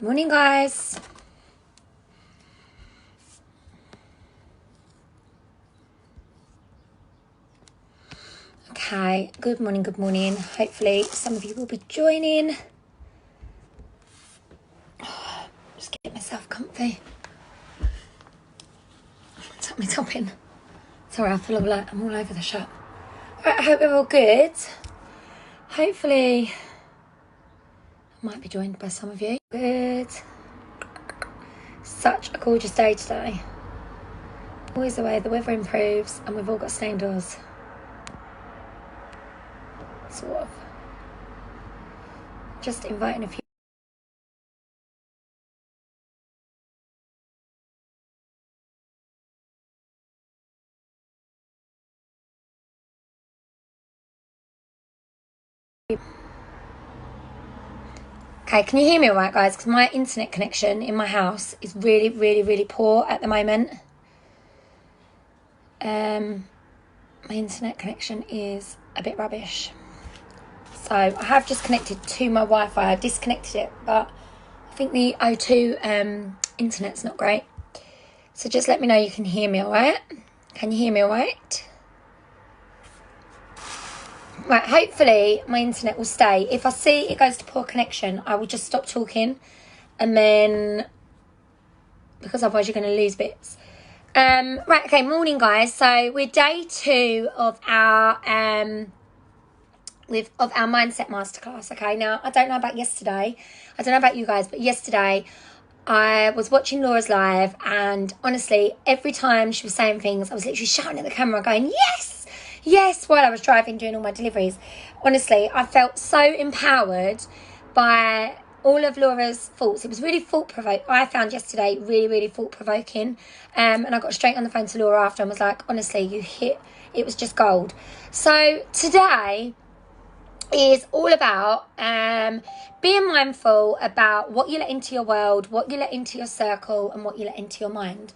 Morning, guys. Okay, good morning, good morning. Hopefully some of you will be joining. Just get myself comfy. Tuck my top in. Sorry, I feel like I'm all over the shop. Right, I hope we're all good. Hopefully I might be joined by some of you. Good. Such a gorgeous day today. Always the way the weather improves and we've all got to stay indoors. Sort of. Just inviting a few. Okay, can you hear me all right, guys? Because my internet connection in my house is really poor at the moment. My internet connection is a bit rubbish. So I have just connected to my Wi-Fi. I disconnected it, but I think the O2 internet's not great. So just let me know you can hear me all right. Can you hear me all right? Right, hopefully my internet will stay. If I see it goes to poor connection, I will just stop talking. And then, because otherwise you're going to lose bits. Right, okay, morning, guys. So we're day 2 of our mindset masterclass. Okay, now I don't know about yesterday. I don't know about you guys, but yesterday I was watching Laura's live, and honestly, every time she was saying things, I was literally shouting at the camera, going yes, while I was driving, doing all my deliveries. Honestly, I felt so empowered by all of Laura's thoughts. It was really thought-provoking. I found yesterday really thought-provoking. And I got straight on the phone to Laura after and was like, honestly, it was just gold. So today is all about being mindful about what you let into your world, what you let into your circle, and what you let into your mind.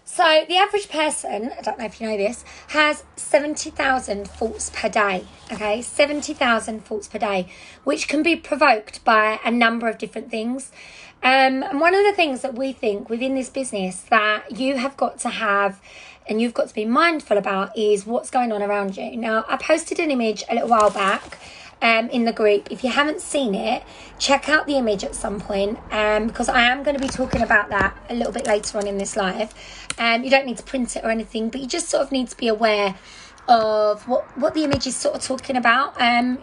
So the average person, I don't know if you know this, has 70,000 thoughts per day, okay? 70,000 thoughts per day, which can be provoked by a number of different things. And one of the things that we think within this business that you have got to have and you've got to be mindful about is what's going on around you. Now, I posted an image a little while back in the group. If you haven't seen it, check out the image at some point, because I am going to be talking about that a little bit later on in this live. You don't need to print it or anything, but you just sort of need to be aware of what the image is sort of talking about,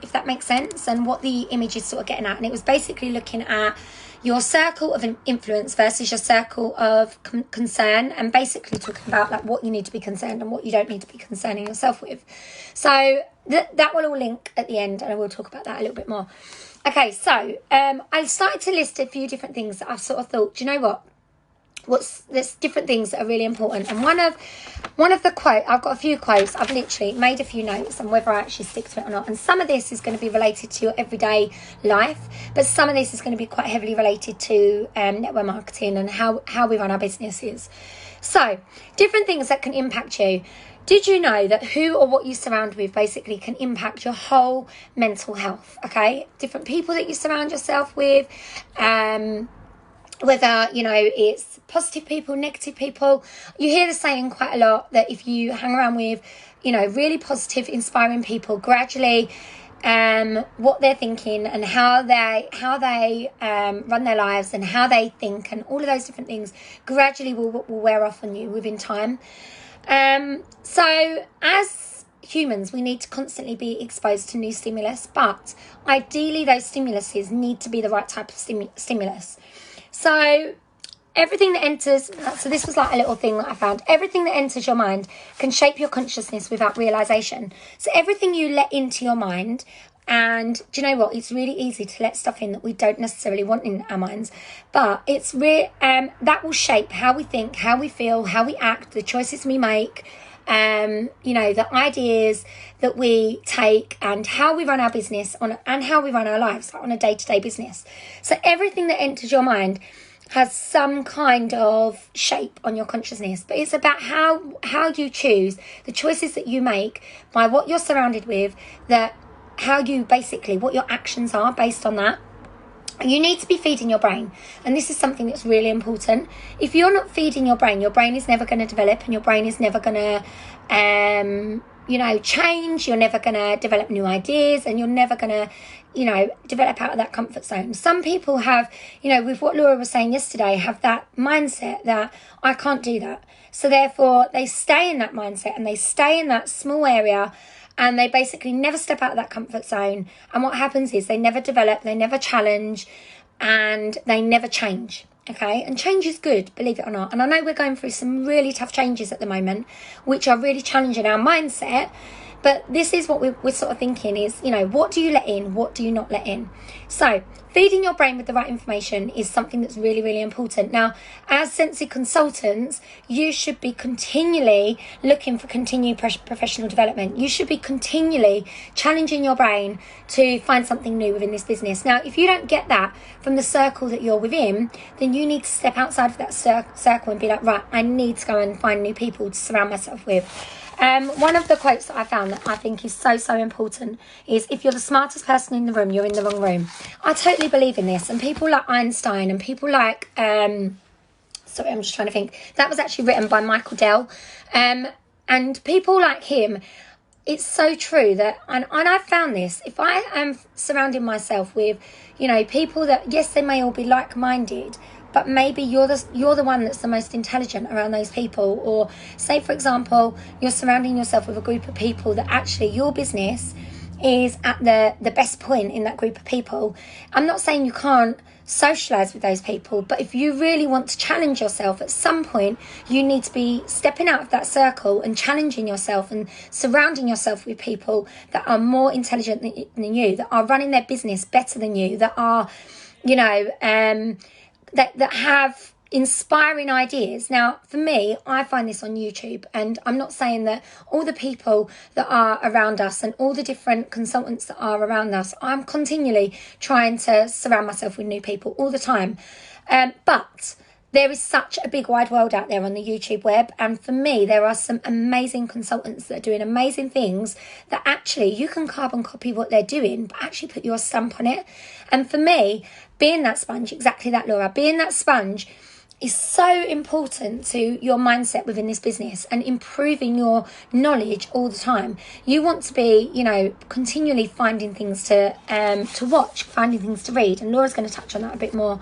if that makes sense, and what the image is sort of getting at. And it was basically looking at your circle of influence versus your circle of concern, and basically talking about like what you need to be concerned and what you don't need to be concerning yourself with. So that will all link at the end, and I will talk about that a little bit more. Okay, so I started to list a few different things that I've sort of thought, do you know what? There's different things that are really important. And one of the quote, I've got a few quotes. I've literally made a few notes on whether I actually stick to it or not. And some of this is going to be related to your everyday life, but some of this is going to be quite heavily related to network marketing and how we run our businesses. So different things that can impact you. Did you know that who or what you surround with basically can impact your whole mental health? Okay, different people that you surround yourself with, whether, you know, it's positive people, negative people. You hear the saying quite a lot that if you hang around with, you know, really positive, inspiring people, gradually what they're thinking and how they run their lives and how they think and all of those different things gradually will wear off on you within time. So as humans, we need to constantly be exposed to new stimulus, but ideally those stimuluses need to be the right type of stimulus. So everything that enters, so this was like a little thing that I found, everything that enters your mind can shape your consciousness without realization. So everything you let into your mind, and do you know what, it's really easy to let stuff in that we don't necessarily want in our minds, but it's that will shape how we think, how we feel, how we act, the choices we make, you know, the ideas that we take and how we run our business and how we run our lives on a day-to-day business. So everything that enters your mind has some kind of shape on your consciousness, but it's about how you choose, the choices that you make by what you're surrounded with, that how you basically, what your actions are based on that. You need to be feeding your brain, and this is something that's really important. If you're not feeding your brain is never going to develop, and your brain is never going to change. You're never going to develop new ideas, and you're never going to develop out of that comfort zone. Some people have, with what Laura was saying yesterday, have that mindset that I can't do that, so therefore they stay in that mindset and they stay in that small area, and they basically never step out of that comfort zone. And what happens is they never develop, they never challenge, and they never change. Okay, and change is good, believe it or not. And I know we're going through some really tough changes at the moment, which are really challenging our mindset. But this is what we're sort of thinking is, what do you let in? What do you not let in? So feeding your brain with the right information is something that's really, really important. Now, as Scentsy consultants, you should be continually looking for continued professional development. You should be continually challenging your brain to find something new within this business. Now, if you don't get that from the circle that you're within, then you need to step outside of that circle and be like, right, I need to go and find new people to surround myself with. One of the quotes that I found that I think is so important is, if you're the smartest person in the room, you're in the wrong room. I totally believe in this. And people like Einstein and people like, sorry, I'm just trying to think. That was actually written by Michael Dell. And people like him, it's so true that, and I've found this, if I am surrounding myself with, people that, yes, they may all be like-minded, but maybe you're the one that's the most intelligent around those people. Or say, for example, you're surrounding yourself with a group of people that actually your business is at the best point in that group of people. I'm not saying you can't socialize with those people, but if you really want to challenge yourself, at some point you need to be stepping out of that circle and challenging yourself and surrounding yourself with people that are more intelligent than you, that are running their business better than you, that are that have inspiring ideas. Now, for me, I find this on YouTube, and I'm not saying that all the people that are around us and all the different consultants that are around us, I'm continually trying to surround myself with new people all the time. But there is such a big wide world out there on the YouTube web, and for me, there are some amazing consultants that are doing amazing things that actually you can carbon copy what they're doing, but actually put your stamp on it. And for me, being that sponge, exactly that, Laura, being that sponge is so important to your mindset within this business and improving your knowledge all the time. You want to be, continually finding things to watch, finding things to read, and Laura's going to touch on that a bit more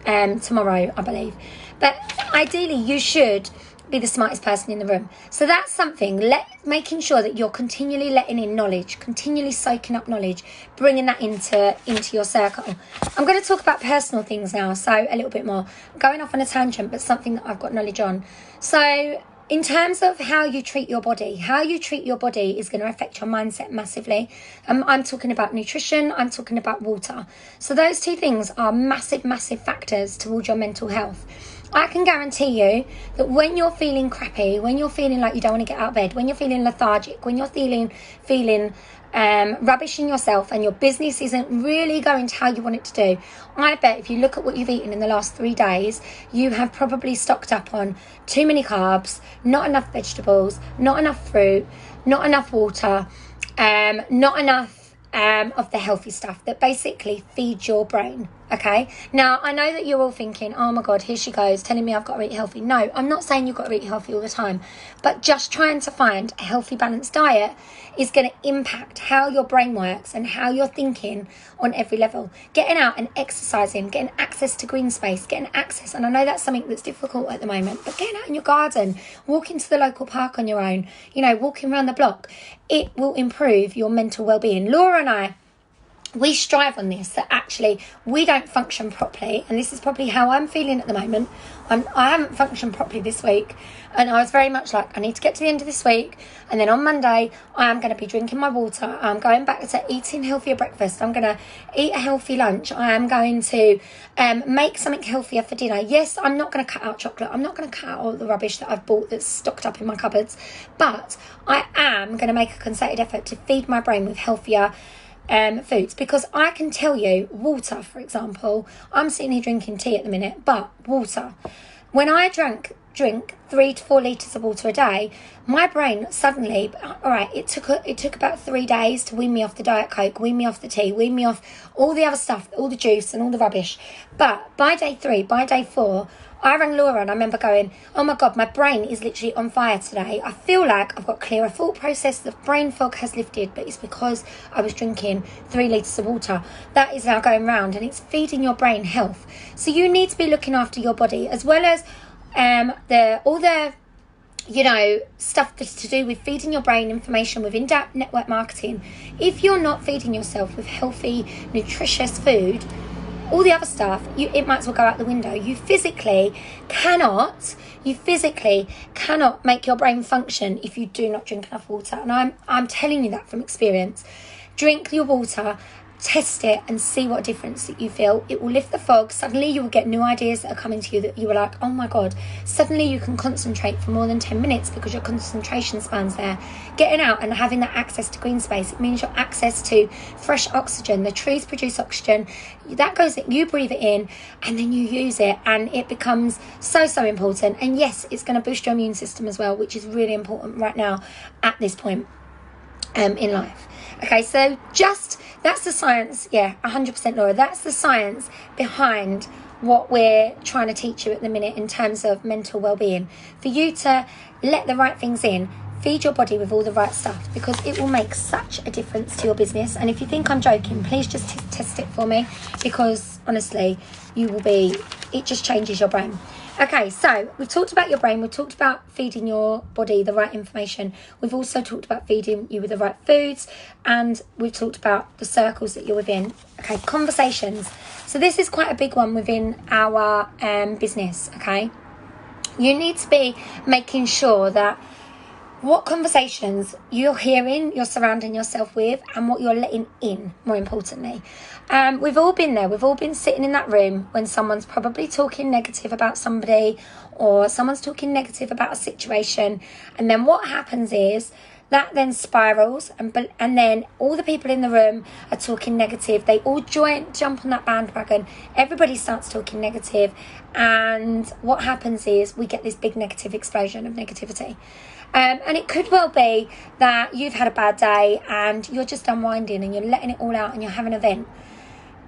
tomorrow, I believe. But ideally, you should be the smartest person in the room. So that's something, making sure that you're continually letting in knowledge, continually soaking up knowledge, bringing that into your circle. I'm going to talk about personal things now, so a little bit more. I'm going off on a tangent, but something that I've got knowledge on. So in terms of how you treat your body is going to affect your mindset massively. I'm talking about nutrition, I'm talking about water. So those two things are massive factors towards your mental health. I can guarantee you that when you're feeling crappy, when you're feeling like you don't want to get out of bed, when you're feeling lethargic, when you're feeling rubbish in yourself and your business isn't really going to how you want it to do, I bet if you look at what you've eaten in the last 3 days, you have probably stocked up on too many carbs, not enough vegetables, not enough fruit, not enough water, not enough of the healthy stuff that basically feeds your brain. Okay, now I know that you're all thinking, oh my God, here she goes telling me I've got to eat healthy. No, I'm not saying you've got to eat healthy all the time, but just trying to find a healthy, balanced diet is going to impact how your brain works and how you're thinking on every level. Getting out and exercising, getting access to green space, getting access, and I know that's something that's difficult at the moment, but getting out in your garden, walking to the local park on your own, walking around the block, it will improve your mental well-being. Laura and I, we strive on this, that actually we don't function properly, and this is probably how I'm feeling at the moment. I haven't functioned properly this week, and I was very much like, I need to get to the end of this week, and then on Monday I am going to be drinking my water, I'm going back to eating healthier breakfast, I'm going to eat a healthy lunch, I am going to make something healthier for dinner. Yes, I'm not going to cut out chocolate, I'm not going to cut out all the rubbish that I've bought that's stocked up in my cupboards, but I am going to make a concerted effort to feed my brain with healthier foods, because I can tell you, water, for example, I'm sitting here drinking tea at the minute, but water, when I drank drink 3 to 4 litres of water a day, my brain suddenly, all right, it took about 3 days to wean me off the Diet Coke, wean me off the tea, wean me off all the other stuff, all the juice and all the rubbish. But by day 3, by day 4, I rang Laura and I remember going, oh my God, my brain is literally on fire today. I feel like I've got clearer thought process. The brain fog has lifted, but it's because I was drinking 3 litres of water. That is now going round and it's feeding your brain health. So you need to be looking after your body as well as all the stuff that's to do with feeding your brain information within network marketing. If you're not feeding yourself with healthy, nutritious food, all the other stuff, it might as well go out the window. You physically cannot make your brain function if you do not drink enough water. And I'm telling you that from experience. Drink your water, test it and see what difference that you feel. It will lift the fog. Suddenly you will get new ideas that are coming to you that you were like, oh my God. Suddenly you can concentrate for more than 10 minutes because your concentration span's there. Getting out and having that access to green space, it means your access to fresh oxygen. The trees produce oxygen. That goes, you breathe it in and then you use it, and it becomes so important. And yes, it's going to boost your immune system as well, which is really important right now at this point in life. Okay, so that's the science. Yeah, 100% Laura. That's the science behind what we're trying to teach you at the minute in terms of mental well-being. For you to let the right things in, feed your body with all the right stuff, because it will make such a difference to your business. And if you think I'm joking, please just test it for me, because honestly, it just changes your brain. Okay, so we've talked about your brain, we've talked about feeding your body the right information, we've also talked about feeding you with the right foods, and we've talked about the circles that you're within. Okay, conversations. So this is quite a big one within our business, okay? You need to be making sure that what conversations you're hearing, you're surrounding yourself with, and what you're letting in, more importantly. We've all been there. We've all been sitting in that room when someone's probably talking negative about somebody, or someone's talking negative about a situation. And then what happens is that then spirals, and then all the people in the room are talking negative. They all jump on that bandwagon. Everybody starts talking negative. And what happens is we get this big negative explosion of negativity. And it could well be that you've had a bad day and you're just unwinding and you're letting it all out and you're having a vent.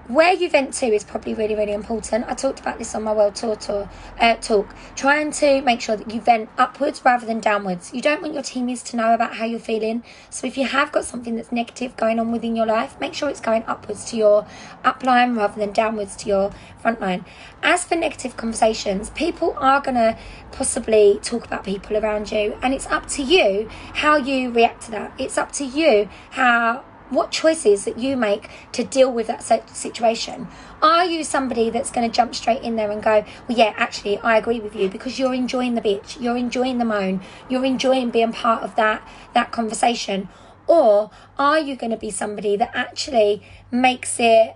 Where you vent to is probably really, really important. I talked about this on my World Tour talk. Trying to make sure that you vent upwards rather than downwards. You don't want your teammates to know about how you're feeling. So if you have got something that's negative going on within your life, make sure it's going upwards to your upline rather than downwards to your frontline. As for negative conversations, people are going to possibly talk about people around you, and it's up to you how you react to that. It's up to you what choices that you make to deal with that situation. Are you somebody that's going to jump straight in there and go, well, yeah, actually, I agree with you, because you're enjoying the bitch, you're enjoying the moan, you're enjoying being part of that conversation? Or are you going to be somebody that actually makes it,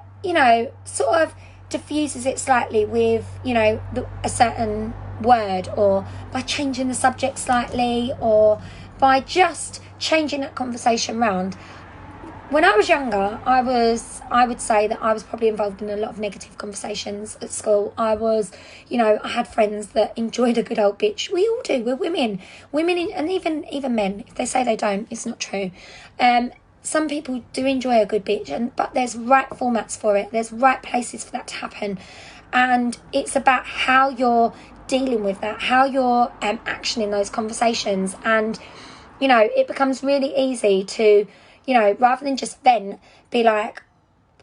sort of diffuses it slightly with, a certain word, or by changing the subject slightly, or by just changing that conversation round? When I was younger, I would say that I was probably involved in a lot of negative conversations at school. I had friends that enjoyed a good old bitch. We all do. We're women, and even men. If they say they don't, it's not true. Some people do enjoy a good bitch, but there's right formats for it. There's right places for that to happen, and it's about how you're dealing with that, how you're actioning those conversations, and it becomes really easy to, rather than just vent, be like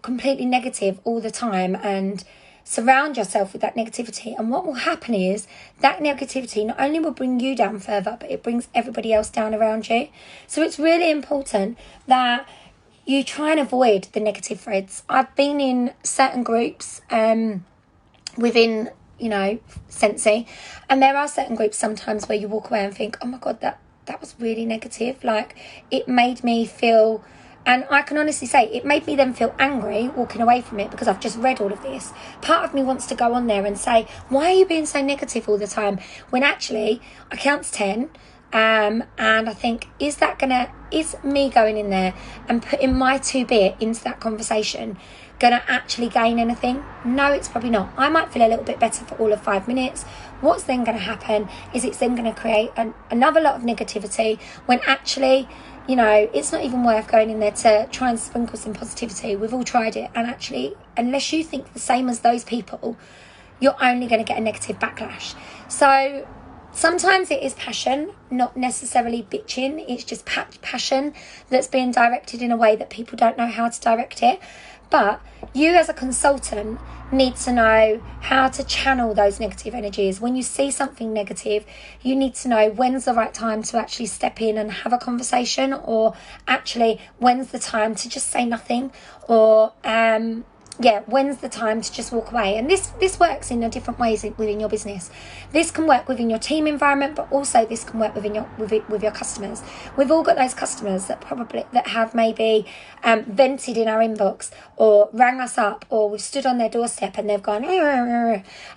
completely negative all the time and surround yourself with that negativity. And what will happen is that negativity not only will bring you down further, but it brings everybody else down around you. So it's really important that you try and avoid the negative threads. I've been in certain groups within, Scentsy, and there are certain groups sometimes where you walk away and think, oh my God, that was really negative. Like, it made me feel, and I can honestly say it made me then feel angry walking away from it, because I've just read all of this. Part of me wants to go on there and say, why are you being so negative all the time? When actually I count to 10, and I think, is me going in there and putting my 2 bit into that conversation going to actually gain anything? No, it's probably not. I might feel a little bit better for all of 5 minutes. What's then going to happen is it's then going to create another lot of negativity, when actually, you know, it's not even worth going in there to try and sprinkle some positivity. We've all tried it, and actually, unless you think the same as those people, you're only going to get a negative backlash. So sometimes it is passion, not necessarily bitching. It's just passion that's being directed in a way that people don't know how to direct it. But you as a consultant need to know how to channel those negative energies. When you see something negative, you need to know when's the right time to actually step in and have a conversation, or actually when's the time to just say nothing, or when's the time to just walk away. And this works in different ways within your business. This can work within your team environment, but also this can work within with your customers. We've all got those customers that have maybe vented in our inbox, or rang us up, or we've stood on their doorstep and they've gone,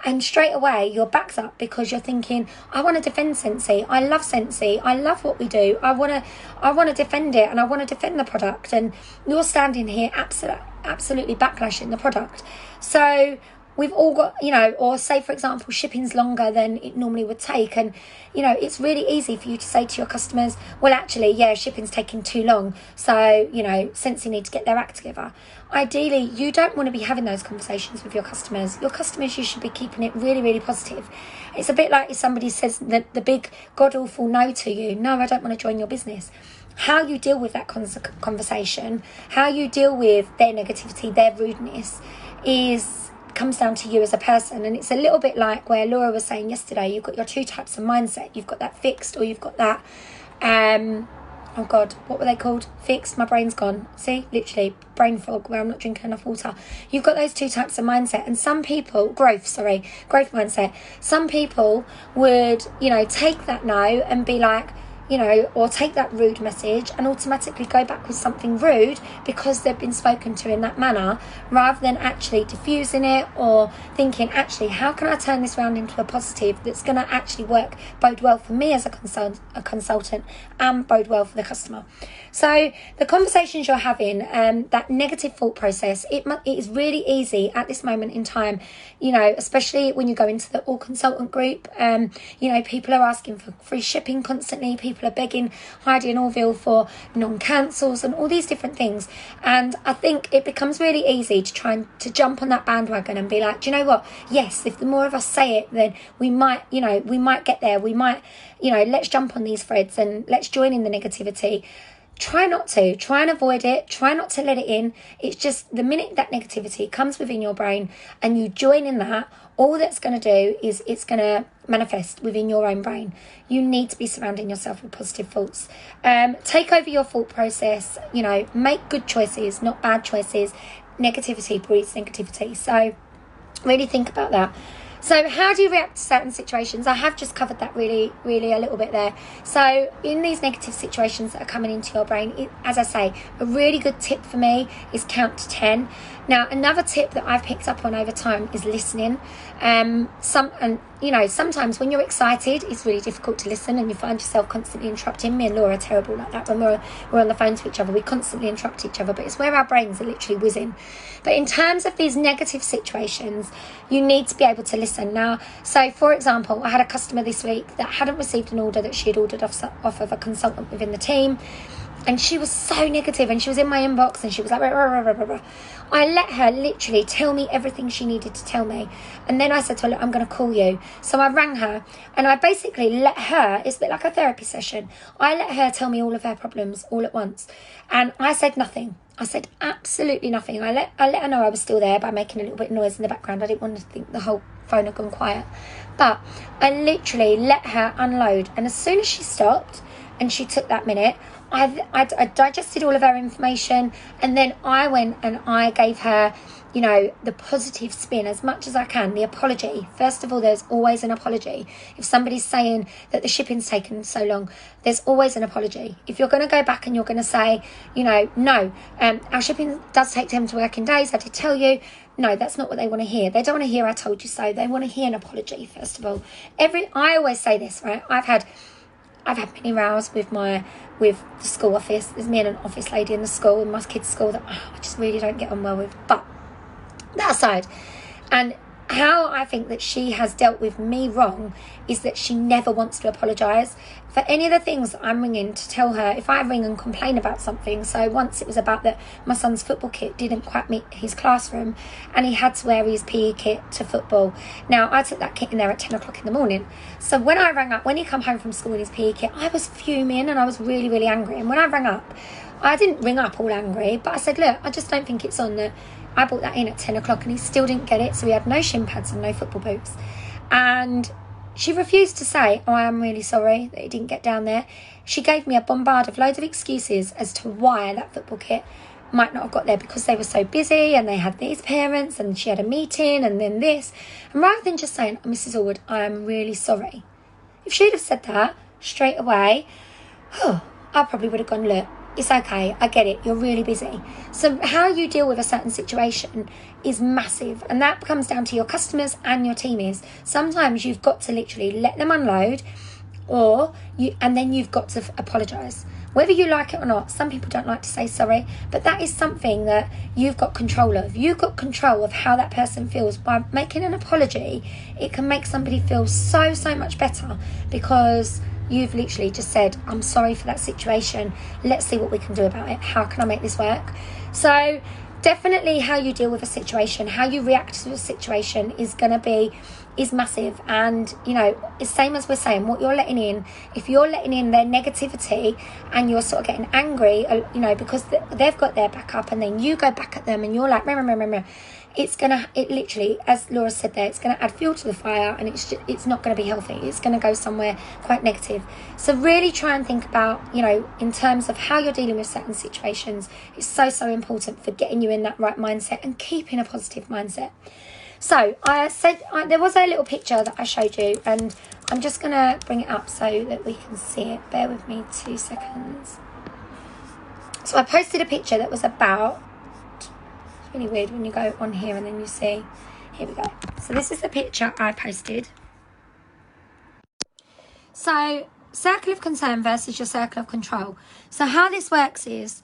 and straight away your back's up, because you're thinking, I want to defend Scentsy. I love Scentsy. I love what we do. I want to defend it, and I want to defend the product. And you're standing here absolutely backlashing the product. So we've all got, you know, or say for example shipping's longer than it normally would take, and you know, it's really easy for you to say to your customers, well actually, yeah, shipping's taking too long, so you know, Scentsy need to get their act together. Ideally, you don't want to be having those conversations with your customers. Your customers, you should be keeping it really, really positive. It's a bit like if somebody says the big god-awful no to you, no, I don't want to join your business. How you deal with that conversation, how you deal with their negativity, their rudeness, comes down to you as a person. And it's a little bit like where Laura was saying yesterday, you've got your 2 types of mindset. You've got that fixed, or you've got that, oh God, what were they called? Fixed, my brain's gone. See, literally, brain fog, where I'm not drinking enough water. You've got those 2 types of mindset. And some people, growth mindset. Some people would, you know, take that no and be like, you know, or take that rude message and automatically go back with something rude because they've been spoken to in that manner, rather than actually diffusing it or thinking, actually, how can I turn this around into a positive that's going to actually bode well for me as a consultant, and bode well for the customer. So the conversations you're having, that negative thought process, it is really easy at this moment in time, you know, especially when you go into the all consultant group. You know, people are asking for free shipping constantly. People are begging Heidi and Orville for non-cancels and all these different things. And I think it becomes really easy to try and to jump on that bandwagon and be like, do you know what? Yes, if the more of us say it, then we might get there. We might, you know, let's jump on these threads and let's join in the negativity. Try not to. Try and avoid it. Try not to let it in. It's just the minute that negativity comes within your brain and you join in that, all that's going to do is it's going to manifest within your own brain. You need to be surrounding yourself with positive thoughts. Take over your thought process. You know, make good choices, not bad choices. Negativity breeds negativity. So really think about that. So how do you react to certain situations? I have just covered that really, really a little bit there. So in these negative situations that are coming into your brain, as I say, a really good tip for me is count to 10. Now, another tip that I've picked up on over time is listening. Sometimes when you're excited, it's really difficult to listen and you find yourself constantly interrupting. Me and Laura are terrible like that. When we're on the phone to each other, we constantly interrupt each other, but it's where our brains are literally whizzing. But in terms of these negative situations, you need to be able to listen. Now, so for example, I had a customer this week that hadn't received an order that she had ordered off of a consultant within the team. And she was so negative, and she was in my inbox and she was like, rah, rah, rah, rah, rah. I let her literally tell me everything she needed to tell me. And then I said to her, look, I'm going to call you. So I rang her and I basically let her, it's a bit like a therapy session. I let her tell me all of her problems all at once. And I said nothing. I said absolutely nothing. I let her know I was still there by making a little bit of noise in the background. I didn't want to think the whole phone had gone quiet. But I literally let her unload. And as soon as she stopped and she took that minute, I digested all of her information, and then I went and I gave her, you know, the positive spin as much as I can. The apology. First of all, there's always an apology. If somebody's saying that the shipping's taken so long, there's always an apology. If you're going to go back and you're going to say, you know, no, our shipping does take 10 working days, I did tell you. No, that's not what they want to hear. They don't want to hear I told you so. They want to hear an apology, first of all. I always say this, right? I've had many rows with the school office. There's me and an office lady in the school, in my kids' school, that I just really don't get on well with. But that aside. And how I think that she has dealt with me wrong is that she never wants to apologise for any of the things that I'm ringing to tell her. If I ring and complain about something, so once it was about that my son's football kit didn't quite meet his classroom and he had to wear his PE kit to football. Now, I took that kit in there at 10 o'clock in the morning. So when I rang up, when he come home from school in his PE kit, I was fuming and I was really, really angry. And when I rang up, I didn't ring up all angry, but I said, look, I just don't think it's on that. I bought that in at 10 o'clock and he still didn't get it, so he had no shin pads and no football boots. And she refused to say, oh, I am really sorry that it didn't get down there. She gave me a bombard of loads of excuses as to why that football kit might not have got there, because they were so busy and they had these parents and she had a meeting and then this. And rather than just saying, oh, Mrs. Allwood, I am really sorry, if she'd have said that straight away, I probably would have gone, look, it's okay, I get it, you're really busy. So how you deal with a certain situation is massive, and that comes down to your customers and your team. Is sometimes you've got to literally let them unload, and then you've got to apologise. Whether you like it or not, some people don't like to say sorry, but that is something that you've got control of. You've got control of how that person feels. By making an apology, it can make somebody feel so much better, because you've literally just said, I'm sorry for that situation. Let's see what we can do about it. How can I make this work? So definitely how you deal with a situation, how you react to a situation is massive. And, you know, it's same as we're saying, what you're letting in. If you're letting in their negativity and you're sort of getting angry, you know, because they've got their back up, and then you go back at them and you're like, it literally, as Laura said there, it's going to add fuel to the fire, and it's not going to be healthy. It's going to go somewhere quite negative. So really try and think about, you know, in terms of how you're dealing with certain situations. It's so important for getting you in that right mindset and keeping a positive mindset. So I said there was a little picture that I showed you, and I'm just going to bring it up so that we can see it. Bear with me 2 seconds. So I posted a picture that was about, it's really weird when you go on here and then you see, here we go. So this is the picture I posted. So circle of concern versus your circle of control. So how this works is,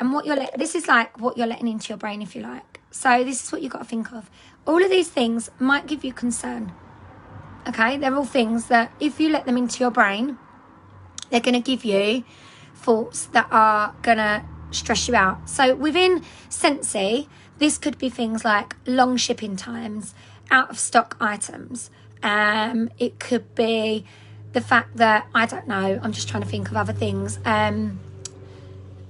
and this is like what you're letting into your brain, if you like. So this is what you've got to think of. All of these things might give you concern. Okay, they're all things that if you let them into your brain, they're going to give you thoughts that are going to stress you out. So within Scentsy, this could be things like long shipping times, out of stock items. It could be the fact that, I don't know, I'm just trying to think of other things.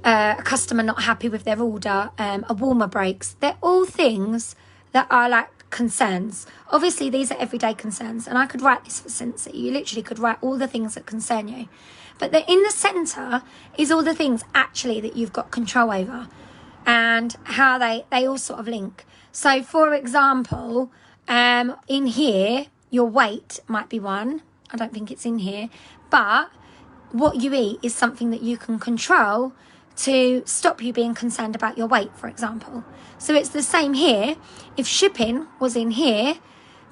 A customer not happy with their order, a warmer breaks. They're all things that are like concerns. Obviously, these are everyday concerns, and I could write this for Scentsy. You literally could write all the things that concern you. But in the centre is all the things actually that you've got control over, and how they all sort of link. So, for example, in here, your weight might be one. I don't think it's in here. But what you eat is something that you can control to stop you being concerned about your weight, for example. So it's the same here. If shipping was in here,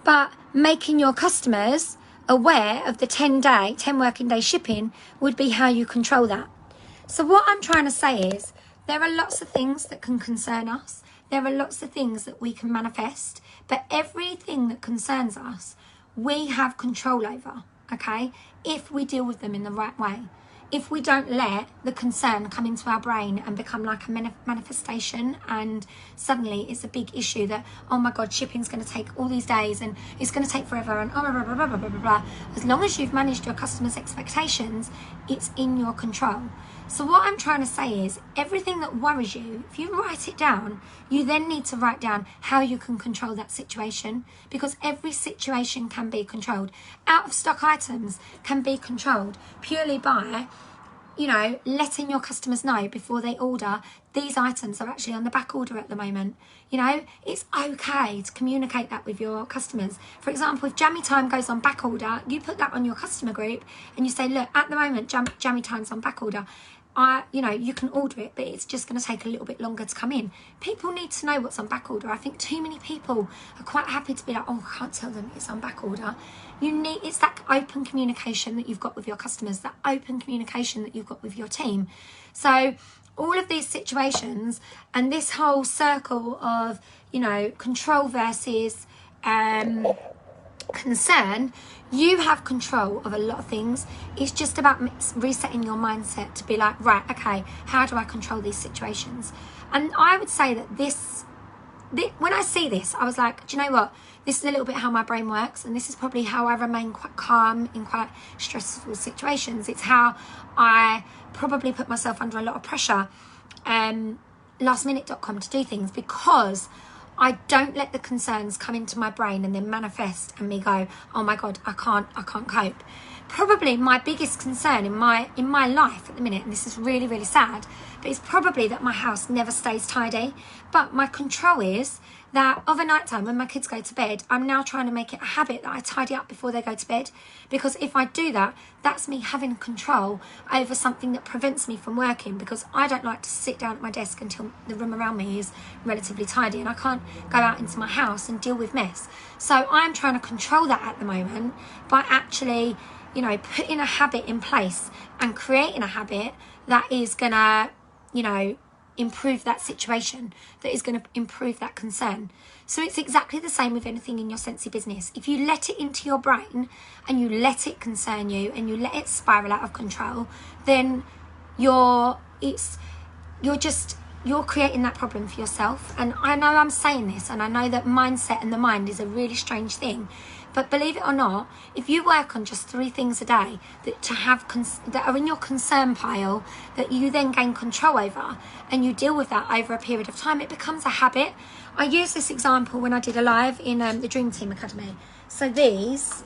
but making your customers aware of the 10 working day shipping would be how you control that. So what I'm trying to say is, there are lots of things that can concern us. There are lots of things that we can manifest, but everything that concerns us, we have control over, okay? If we deal with them in the right way. If we don't let the concern come into our brain and become like a manifestation, and suddenly it's a big issue that, oh my God, shipping's going to take all these days and it's going to take forever and blah, blah, blah, blah, blah, blah, blah. As long as you've managed your customers' expectations, it's in your control. So what I'm trying to say is, everything that worries you, if you write it down, you then need to write down how you can control that situation, because every situation can be controlled. Out of stock items can be controlled purely by, you know, letting your customers know before they order, these items are actually on the back order at the moment. You know, it's okay to communicate that with your customers. For example, if Jammy Time goes on back order, you put that on your customer group and you say, look, at the moment, Jammy Time's on back order. You know, you can order it, but it's just going to take a little bit longer to come in. People need to know what's on back order. I think too many people are quite happy to be like, oh, I can't tell them it's on back order. It's that open communication that you've got with your customers, that open communication that you've got with your team. So all of these situations and this whole circle of, you know, control versus concern, you have control of a lot of things. It's just about resetting your mindset to be like, right, okay, how do I control these situations? And I would say that when I see this, I was like, do you know what? This is a little bit how my brain works, and this is probably how I remain quite calm in quite stressful situations. It's how I probably put myself under a lot of pressure, lastminute.com, to do things, because I don't let the concerns come into my brain and then manifest and me go, oh my God, I can't cope. Probably my biggest concern in my life at the minute, and this is really, really sad, but it's probably that my house never stays tidy. But my control is that of a night time when my kids go to bed, I'm now trying to make it a habit that I tidy up before they go to bed. Because if I do that, that's me having control over something that prevents me from working, because I don't like to sit down at my desk until the room around me is relatively tidy, and I can't go out into my house and deal with mess. So I'm trying to control that at the moment by actually, you know, putting a habit in place and creating a habit that is gonna, you know, improve that situation, that is going to improve that concern. So it's exactly the same with anything in your Scentsy business. If you let it into your brain and you let it concern you and you let it spiral out of control, then you're creating that problem for yourself. And I know I'm saying this, and I know that mindset and the mind is a really strange thing, but believe it or not, if you work on just 3 things a day that are in your concern pile, that you then gain control over, and you deal with that over a period of time, it becomes a habit. I used this example when I did a live in the Dream Team Academy. So these,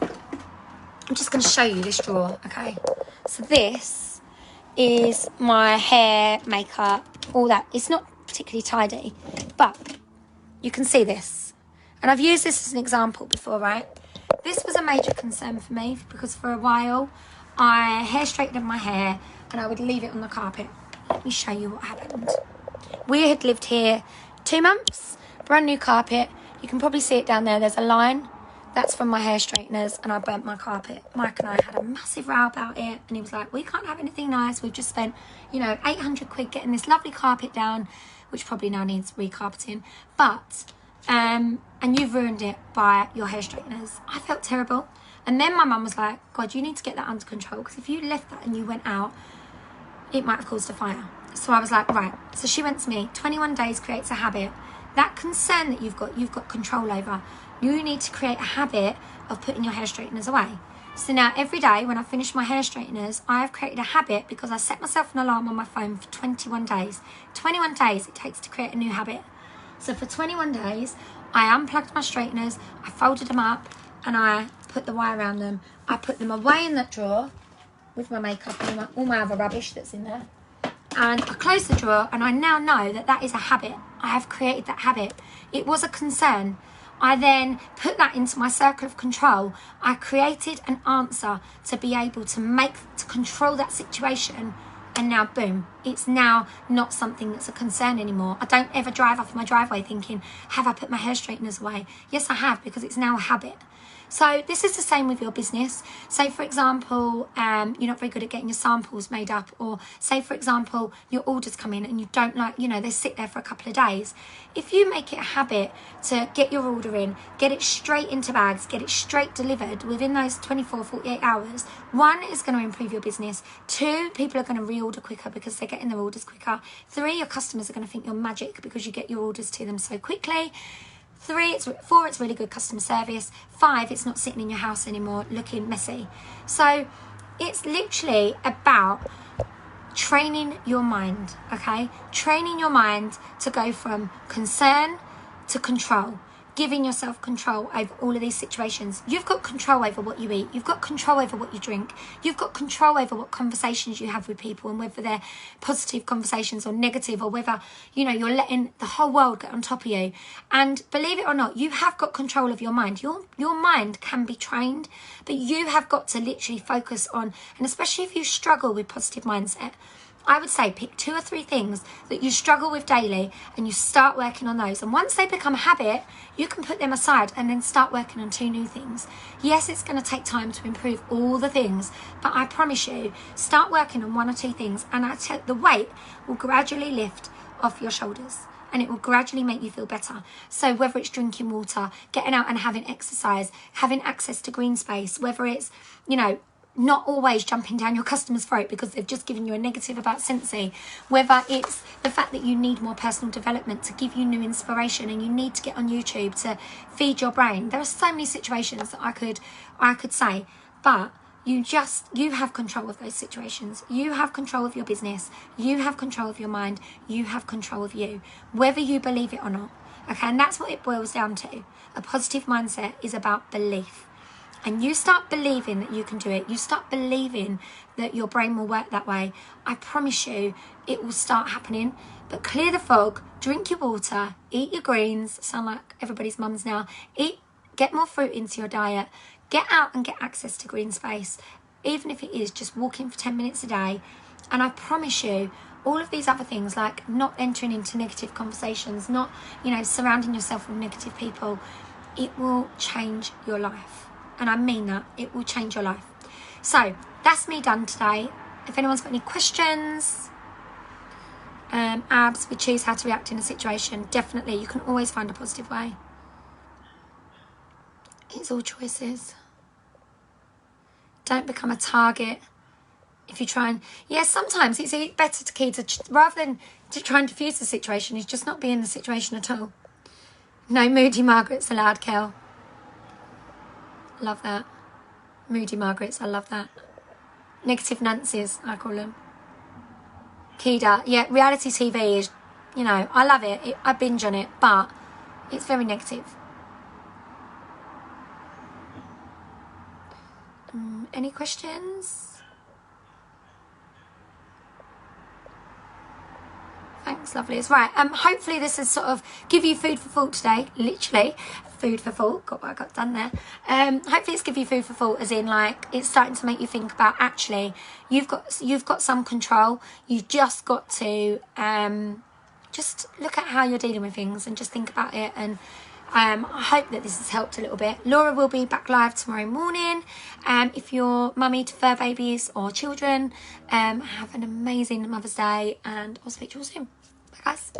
I'm just going to show you this drawer, okay? So this is my hair, makeup, all that. It's not particularly tidy, but you can see this. And I've used this as an example before, right? This was a major concern for me, because for a while I hair straightened my hair and I would leave it on the carpet. Let me show you what happened. We had lived here 2 months, brand new carpet. You can probably see it down there. There's a line. That's from my hair straighteners, and I burnt my carpet. Mike and I had a massive row about it, and he was like, we can't have anything nice. We've just spent, you know, 800 quid getting this lovely carpet down, which probably now needs recarpeting. But and you've ruined it by your hair straighteners. I felt terrible. And then my mum was like, God, you need to get that under control, because if you left that and you went out, it might have caused a fire. So I was like, right. So she went to me, 21 days creates a habit. That concern that you've got control over. You need to create a habit of putting your hair straighteners away. So now every day when I finish my hair straighteners, I have created a habit, because I set myself an alarm on my phone for 21 days. 21 days it takes to create a new habit. So for 21 days, I unplugged my straighteners, I folded them up, and I put the wire around them. I put them away in that drawer with my makeup and all my other rubbish that's in there. And I closed the drawer, and I now know that that is a habit. I have created that habit. It was a concern. I then put that into my circle of control. I created an answer to be able to control that situation. And now, boom, it's now not something that's a concern anymore. I don't ever drive off my driveway thinking, have I put my hair straighteners away? Yes, I have, because it's now a habit. So this is the same with your business. Say, for example, you're not very good at getting your samples made up, or say, for example, your orders come in and you don't like, you know, they sit there for a couple of days. If you make it a habit to get your order in, get it straight into bags, get it straight delivered within those 24, 48 hours, 1, is going to improve your business. 2, people are going to reorder quicker because they're getting their orders quicker. 3, your customers are going to think you're magic because you get your orders to them so quickly. 4, it's really good customer service. 5, it's not sitting in your house anymore looking messy. So it's literally about training your mind, okay? Training your mind to go from concern to control. Giving yourself control over all of these situations. You've got control over what you eat. You've got control over what you drink. You've got control over what conversations you have with people, and whether they're positive conversations or negative, or whether, you know, you're letting the whole world get on top of you. And believe it or not, you have got control of your mind. Your mind can be trained, but you have got to literally focus on, and especially if you struggle with positive mindset, I would say pick 2 or 3 things that you struggle with daily, and you start working on those. And once they become a habit, you can put them aside and then start working on 2 new things. Yes, it's going to take time to improve all the things, but I promise you, start working on 1 or 2 things, and the weight will gradually lift off your shoulders. and it will gradually make you feel better. So whether it's drinking water, getting out and having exercise, having access to green space, whether it's, you know, not always jumping down your customer's throat because they've just given you a negative about Scentsy, whether it's the fact that you need more personal development to give you new inspiration and you need to get on YouTube to feed your brain. There are so many situations that I could say, but you have control of those situations. You have control of your business. You have control of your mind. You have control of you, whether you believe it or not. Okay, and that's what it boils down to. A positive mindset is about belief. And you start believing that you can do it. You start believing that your brain will work that way. I promise you, it will start happening. But clear the fog, drink your water, eat your greens. Sound like everybody's mums now. Get more fruit into your diet. Get out and get access to green space. Even if it is just walking for 10 minutes a day. And I promise you, all of these other things, like not entering into negative conversations, not, you know, surrounding yourself with negative people, it will change your life. And I mean that. It will change your life. So that's me done today. If anyone's got any questions, abs, we choose how to react in a situation. Definitely, you can always find a positive way. It's all choices. Don't become a target. If you try and... Yeah, sometimes it's better to keep... rather than to try and diffuse the situation, is just not be in the situation at all. No moody Margaret's allowed, Kel. Love that. Moody Margarets, I love that. Negative Nancy's, I call them. Kida, yeah, reality TV is, you know, I love it. I binge on it, but it's very negative. Any questions? Thanks, lovelies. Right, hopefully this has sort of give you food for thought today. Literally, food for thought. Got what I got done there. Hopefully it's give you food for thought, as in like it's starting to make you think about actually you've got some control. You've just got to just look at how you're dealing with things and just think about it. And I hope that this has helped a little bit. Laura will be back live tomorrow morning. If you're mummy to fur babies or children, have an amazing Mother's Day, and I'll speak to you all soon. Bye guys.